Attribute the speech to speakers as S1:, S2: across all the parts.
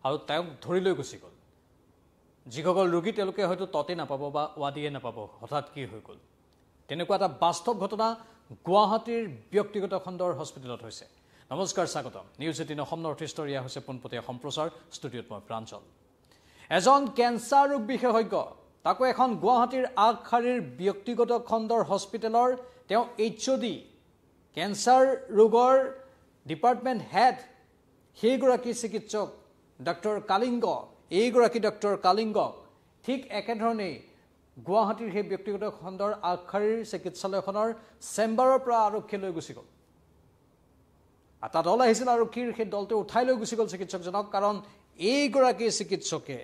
S1: আৰু তেওঁক ধৰি লৈ গুচি গ'ল যিসকল ৰোগী তেওঁলোকে হয়তো ততে নাপাব বা ৱাদিয়ে নাপাব হঠাৎ কি হৈ গ'ল তেনেকুৱা এটা বাস্তৱ ঘটনা গুৱাহাটীৰ ব্যক্তিগত খণ্ডৰ হস্পিটেলত হৈছে নমস্কাৰ স্বাগতম নিউজ 18 অসম নৰ্থ ইষ্টৰ ইয়া হৈছে পোনপটীয়া সম্প্ৰচাৰ ষ্টুডিঅ'ত মই প্ৰাঞ্জল এজন কেন্সাৰ ৰোগ বিশেষজ্ঞ তাকো এখন গুৱাহাটীৰ আগশাৰীৰ ব্যক্তিগত খণ্ডৰ হস্পিটেলৰ তেওঁ এইচঅডি কেন্সাৰ ৰোগৰ ডিপাৰ্টমেণ্ট হেড সেইগৰাকী চিকিৎসক ডক্টৰ কালিংগ এইগৰাকী ডক্টৰ কালিংগ ঠিক একেধৰণেই গুৱাহাটীৰ সেই ব্যক্তিগত খণ্ডৰ আগশাৰীৰ চিকিৎসালয়খনৰ চেম্বাৰৰ পৰা আৰক্ষীয়ে লৈ গুচি গ'ল এটা দল আহিছিল আৰক্ষীৰ সেই দলটো উঠাই লৈ গুচি গ'ল চিকিৎসকজনক কাৰণ এইগৰাকী চিকিৎসকে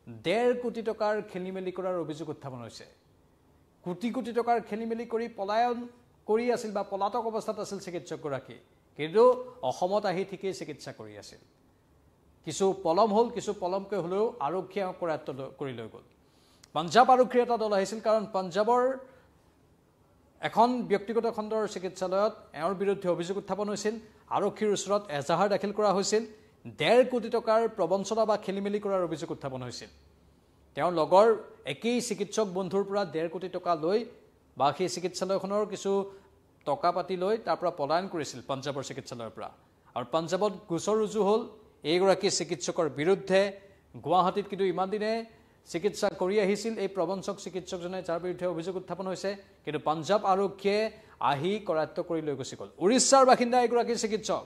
S1: 1.5 কোটি টকাৰ খেলিমেলি কৰাৰ অভিযোগ উত্থাপন হৈছে কোটি কোটি টকাৰ খেলিমেলি কৰি পলায়ন কৰি আছিল বা পলাতক অৱস্থাত আছিল চিকিৎসকগৰাকী কিন্তু অসমত আহি ঠিকই চিকিৎসা কৰি আছিল কিছু পলম হ'ল কিছু পলমকৈ হ'লেও আৰক্ষীয়ে কৰায়ত্ব কৰি লৈ গ'ল পঞ্জাব আৰক্ষীৰ এটা দল আহিছিল কাৰণ পঞ্জাবৰ এখন ব্যক্তিগত খণ্ডৰ চিকিৎসালয়ত এওঁৰ বিৰুদ্ধে অভিযোগ উত্থাপন হৈছিল আৰক্ষীৰ ওচৰত এজাহাৰ দাখিল কৰা হৈছিল 1.5 কোটি টকাৰ প্ৰবঞ্চনা বা খেলিমেলি কৰাৰ অভিযোগ উত্থাপন হৈছিল তেওঁৰ লগৰ একেই চিকিৎসক বন্ধুৰ পৰা 1.5 কোটি টকা লৈ বা সেই চিকিৎসালয়খনৰ কিছু টকা পাতি লৈ তাৰ পৰা পলায়ন কৰিছিল পঞ্জাবৰ চিকিৎসালয়ৰ পৰা আৰু পঞ্জাবত গোচৰ ৰুজু হ'ল এইগৰাকী চিকিৎসকৰ বিৰুদ্ধে গুৱাহাটীত কিন্তু ইমান দিনে চিকিৎসা কৰি আহিছিল এই প্ৰবঞ্চক চিকিৎসকজনে যাৰ বিৰুদ্ধে অভিযোগ উত্থাপন হৈছে কিন্তু পঞ্জাব আৰক্ষীয়ে আহি কৰায়ত্ব কৰি লৈ গুচি গ'ল উৰিষ্যাৰ বাসিন্দা এগৰাকী চিকিৎসক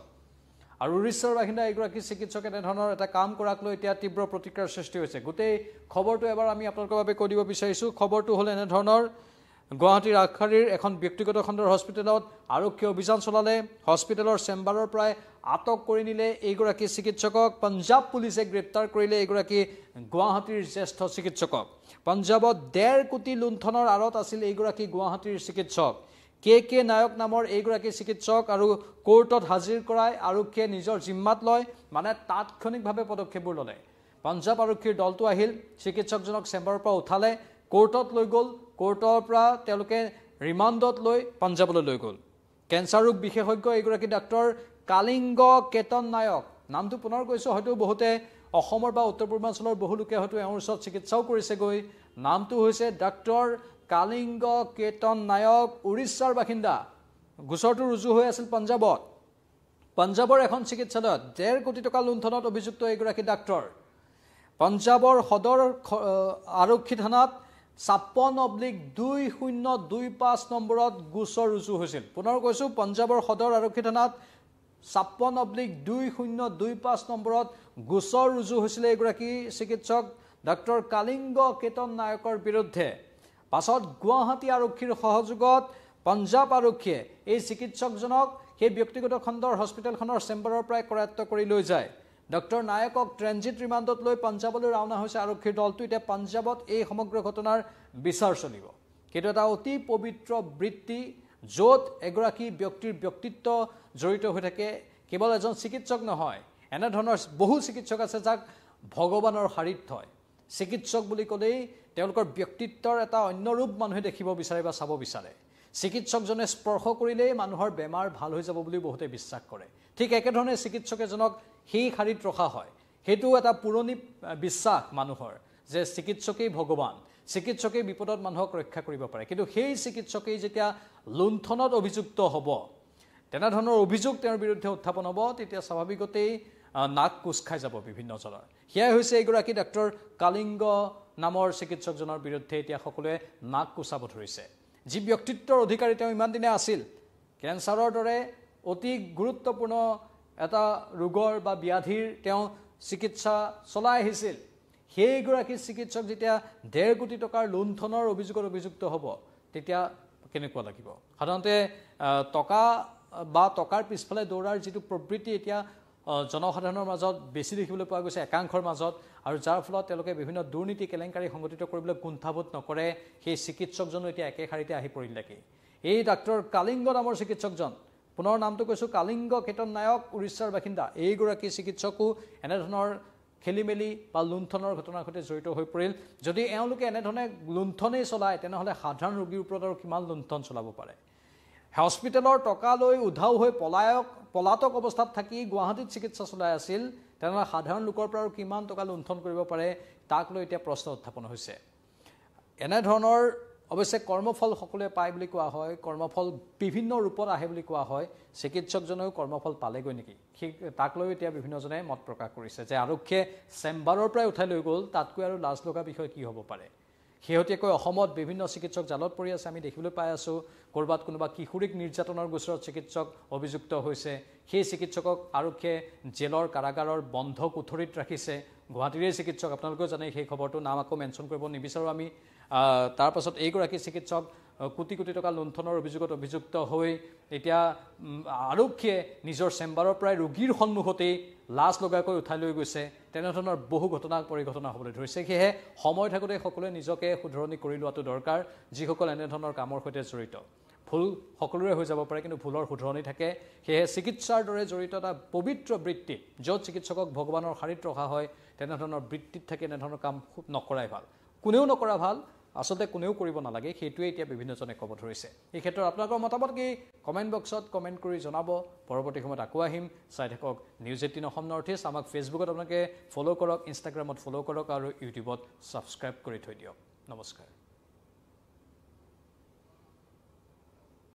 S1: আৰু উৰিষ্যাৰ বাসিন্দা এগৰাকী চিকিৎসক এনেধৰণৰ এটা কাম কৰাক লৈ এতিয়া তীব্ৰ প্ৰতিক্ৰিয়াৰ সৃষ্টি হৈছে গোটেই খবৰটো এবাৰ আমি আপোনালোকৰ বাবে কৈ দিব বিচাৰিছোঁ খবৰটো হ'ল এনেধৰণৰ গুৱাহাটীৰ আগশাৰীৰ এখন ব্যক্তিগত খণ্ডৰ হস্পিটেলত আৰক্ষী অভিযান চলালে হস্পিটেলৰ চেম্বাৰৰ পৰাই আটক কৰি নিলে এইগৰাকী চিকিৎসকক পঞ্জাব পুলিচে গ্ৰেপ্তাৰ কৰিলে এইগৰাকী গুৱাহাটীৰ জ্যেষ্ঠ চিকিৎসকক পঞ্জাবত 1.5 কোটি লুণ্ঠনৰ আঁৰত আছিল এইগৰাকী গুৱাহাটীৰ চিকিৎসক কে নায়ক নামৰ এইগৰাকী চিকিৎসক আৰু কোৰ্টত হাজিৰ কৰাই আৰক্ষীয়ে নিজৰ জিম্মাত লয় মানে তাৎক্ষণিকভাৱে পদক্ষেপবোৰ ল'লে পঞ্জাব আৰক্ষীৰ দলটো আহিল চিকিৎসকজনক চেম্বাৰৰ পৰা উঠালে কোৰ্টত লৈ গ'ল কোৰ্টৰ পৰা তেওঁলোকে ৰিমাণ্ডত লৈ পঞ্জাবলৈ লৈ গ'ল কেন্সাৰ ৰোগ বিশেষজ্ঞ এইগৰাকী ডাক্তৰ কালিংগ কেতন নায়ক নামটো পুনৰ কৈছোঁ হয়তো বহুতে অসমৰ বা উত্তৰ পূৰ্বাঞ্চলৰ বহু লোকে হয়তো এওঁৰ ওচৰত চিকিৎসাও কৰিছেগৈ নামটো হৈছে ডাক্তৰ কালিংগ কেতন নায়ক উৰিষ্যাৰ বাসিন্দা গোচৰটো ৰুজু হৈ আছিল পঞ্জাবৰ এখন চিকিৎসালয়ত 1.5 কোটি টকা লুণ্ঠনত অভিযুক্ত এইগৰাকী ডাক্তৰ পঞ্জাবৰ সদৰ আৰক্ষী থানাত 56/2025 নম্বৰত গোচৰ ৰুজু হৈছিল পুনৰ কৈছোঁ পঞ্জাবৰ সদৰ আৰক্ষী থানাত 56/2025 নম্বৰত গোচৰ ৰুজু হৈছিল এইগৰাকী চিকিৎসক ডক্টৰ কালিংগ কেতন নায়কৰ বিৰুদ্ধে পাছত গুৱাহাটী আৰক্ষীৰ সহযোগত পঞ্জাব আৰক্ষীয়ে এই চিকিৎসকজনক সেই ব্যক্তিগত খণ্ডৰ হস্পিটেলখনৰ চেম্বাৰৰ পৰাই কৰায়ত্ব কৰি লৈ যায় ডক্টৰ নায়কক ট্ৰেনজিট ৰিমাণ্ডত লৈ পঞ্জাবলৈ ৰাওনা হৈছে আৰক্ষীৰ দলটো এতিয়া পঞ্জাবত এই সমগ্ৰ ঘটনাৰ বিচাৰ চলিব কিন্তু এটা অতি পবিত্ৰ বৃত্তি য'ত এগৰাকী ব্যক্তিৰ ব্যক্তিত্ব জড়িত হৈ থাকে কেৱল এজন চিকিৎসক নহয় এনেধৰণৰ বহু চিকিৎসক আছে যাক ভগৱানৰ শাৰীত থয় চিকিৎসক বুলি ক'লেই তেওঁলোকৰ ব্যক্তিত্বৰ এটা অন্য ৰূপ মানুহে দেখিব বিচাৰে বা চাব বিচাৰে চিকিৎসকজনে স্পৰ্শ কৰিলেই মানুহৰ বেমাৰ ভাল হৈ যাব বুলি বহুতে বিশ্বাস কৰে ঠিক একেধৰণে চিকিৎসক এজনক সেই শাৰীত ৰখা হয় সেইটো এটা পুৰণি বিশ্বাস মানুহৰ যে চিকিৎসকেই ভগৱান চিকিৎসকেই বিপদত মানুহক ৰক্ষা কৰিব পাৰে কিন্তু সেই চিকিৎসকেই যেতিয়া লুণ্ঠনত অভিযুক্ত হ'ব তেনেধৰণৰ অভিযোগ তেওঁৰ বিৰুদ্ধে উত্থাপন হ'ব তেতিয়া স্বাভাৱিকতেই নাক কোচ খাই যাব বিভিন্ন জনৰ সেয়াই হৈছে এগৰাকী ডক্টৰ কালিংগ নামৰ চিকিৎসকজনৰ বিৰুদ্ধে এতিয়া সকলোৱে নাক কোচাব ধৰিছে যি ব্যক্তিত্বৰ অধিকাৰী তেওঁ ইমান দিনে আছিল কেন্সাৰৰ দৰে অতি গুৰুত্বপূৰ্ণ এটা ৰোগৰ বা ব্যাধিৰ তেওঁ চিকিৎসা চলাই আহিছিল সেইগৰাকী চিকিৎসক যেতিয়া 1.5 কোটি টকাৰ লুণ্ঠনৰ অভিযোগত অভিযুক্ত হ'ব তেতিয়া কেনেকুৱা লাগিব সাধাৰণতে টকা বা টকাৰ পিছফালে দৌৰাৰ যিটো প্ৰবৃত্তি এতিয়া জনসাধাৰণৰ মাজত বেছি দেখিবলৈ পোৱা গৈছে একাংশৰ মাজত আৰু যাৰ ফলত তেওঁলোকে বিভিন্ন দুৰ্নীতি কেলেংকাৰী সংগঠিত কৰিবলৈ কুণ্ঠাবোধ নকৰে সেই চিকিৎসকজনো এতিয়া একে শাৰীতে আহি পৰিল নেকি এই ডাক্তৰ কালিংগ নামৰ চিকিৎসকজন পুনৰ নামটো কৈছোঁ কালিংগ কেতন নায়ক উৰিষ্যাৰ বাসিন্দা এইগৰাকী চিকিৎসকো এনেধৰণৰ খেলিমেলি বা লুণ্ঠনৰ ঘটনাৰ সৈতে জড়িত হৈ পৰিল যদি এওঁলোকে এনেধৰণে লুণ্ঠনেই চলায় তেনেহ'লে সাধাৰণ ৰোগীৰ ওপৰত আৰু কিমান লুণ্ঠন চলাব পাৰে হস্পিটেলৰ টকা লৈ উধাও হৈ পলাতক অৱস্থাত থাকি গুৱাহাটীত চিকিৎসা চলাই আছিল তেনেহ'লে সাধাৰণ লোকৰ পৰা আৰু কিমান টকা লুণ্ঠন কৰিব পাৰে তাক লৈ এতিয়া প্ৰশ্ন উত্থাপন হৈছে এনেধৰণৰ অৱশ্যে কৰ্মফল সকলোৱে পায় বুলি কোৱা হয় কৰ্মফল বিভিন্ন ৰূপত আহে বুলি কোৱা হয় চিকিৎসকজনেও কৰ্মফল পালেগৈ নেকি তাক লৈ এতিয়া বিভিন্নজনে মত প্ৰকাশ কৰিছে যে আৰক্ষীয়ে চেম্বাৰৰ পৰাই উঠাই লৈ গ'ল তাতকৈ আৰু লাজ লগা বিষয় কি হ'ব পাৰে শেহতীয়াকৈ অসমত বিভিন্ন চিকিৎসক জালত পৰি আছে আমি দেখিবলৈ পাই আছোঁ ক'ৰবাত কোনোবা কিশোৰীক নিৰ্যাতনৰ গোচৰত চিকিৎসক অভিযুক্ত হৈছে সেই চিকিৎসকক আৰক্ষীয়ে জেলৰ কাৰাগাৰৰ বন্ধ কোঠৰীত ৰাখিছে গুৱাহাটীৰে চিকিৎসক আপোনালোকেও জানে সেই খবৰটো নাম আকৌ মেনশ্যন কৰিব নিবিচাৰোঁ আমি তাৰ পাছত এইগৰাকী চিকিৎসক কোটি কোটি টকা লুণ্ঠনৰ অভিযোগত অভিযুক্ত হৈ এতিয়া আৰক্ষীয়ে নিজৰ চেম্বাৰৰ পৰাই ৰোগীৰ সন্মুখতেই লাজ লগাকৈ উঠাই লৈ গৈছে তেনেধৰণৰ বহু পৰিঘটনা হ'বলৈ ধৰিছে সেয়েহে সময় থাকোঁতে সকলোৱে নিজকে শুধৰণি কৰি লোৱাটো দৰকাৰ যিসকল এনেধৰণৰ কামৰ সৈতে জড়িত ভুল সকলোৰে হৈ যাব পাৰে কিন্তু ভুলৰ শুধৰণি থাকে সেয়েহে চিকিৎসাৰ দৰে জড়িত এটা পবিত্ৰ বৃত্তি য'ত চিকিৎসকক ভগৱানৰ শাৰীত ৰখা হয় তেনেধৰণৰ বৃত্তিত থাকে এনেধৰণৰ কাম নকৰাই ভাল কোনেও নকৰা ভাল আচলতে কোনেও কৰিব নালাগে সেইটোৱে এতিয়া বিভিন্নজনে ক'ব ধৰিছে এই ক্ষেত্ৰত আপোনালোকৰ মতামত কি কমেণ্ট বক্সত কমেণ্ট কৰি জনাব পৰৱৰ্তী সময়ত আকৌ আহিম চাই থাকক নিউজ 18 অসম নৰ্থ ইষ্ট আমাক ফেচবুকত আপোনালোকে ফ'ল' কৰক ইনষ্টাগ্ৰামত ফ'ল' কৰক আৰু ইউটিউবত ছাবস্ক্ৰাইব কৰি থৈ দিয়ক নমস্কাৰ